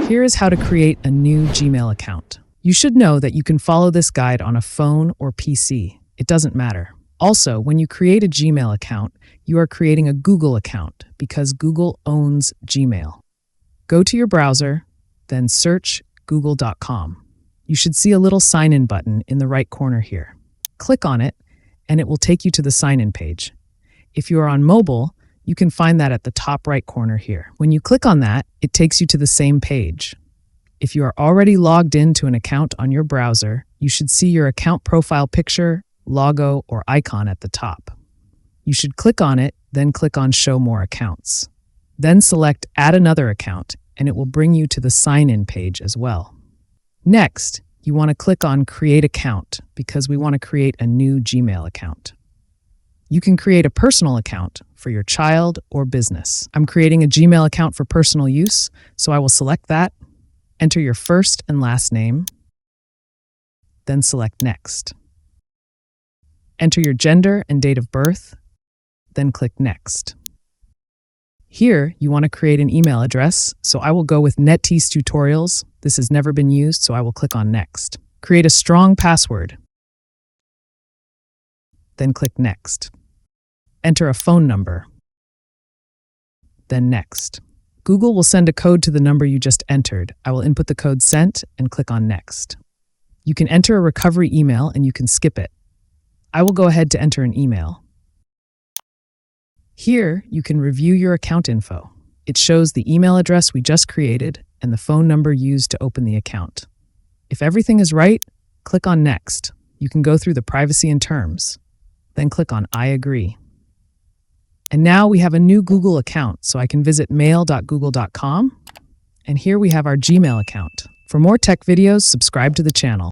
Here is how to create a new Gmail account. You should know that you can follow this guide on a phone or PC. It doesn't matter. Also, when you create a Gmail account, you are creating a Google account because Google owns Gmail. Go to your browser, then search google.com. You should see a little sign-in button in the right corner here. Click on it, and it will take you to the sign-in page. If you are on mobile, you can find that at the top right corner here. When you click on that, it takes you to the same page. If you are already logged into an account on your browser, you should see your account profile picture, logo, or icon at the top. You should click on it, then click on Show More Accounts. Then select Add Another Account, and it will bring you to the sign-in page as well. Next, you want to click on Create Account because we want to create a new Gmail account. You can create a personal account for your child or business. I'm creating a Gmail account for personal use, so I will select that, enter your first and last name, then select Next. Enter your gender and date of birth, then click Next. Here, you want to create an email address, so I will go with NetEase Tutorials. This has never been used, so I will click on Next. Create a strong password, then click Next. Enter a phone number, then Next. Google will send a code to the number you just entered. I will input the code sent and click on Next. You can enter a recovery email and you can skip it. I will go ahead to enter an email. Here, you can review your account info. It shows the email address we just created and the phone number used to open the account. If everything is right, click on Next. You can go through the privacy and terms. Then click on I agree. And now we have a new Google account, so I can visit mail.google.com. And here we have our Gmail account. For more tech videos, subscribe to the channel.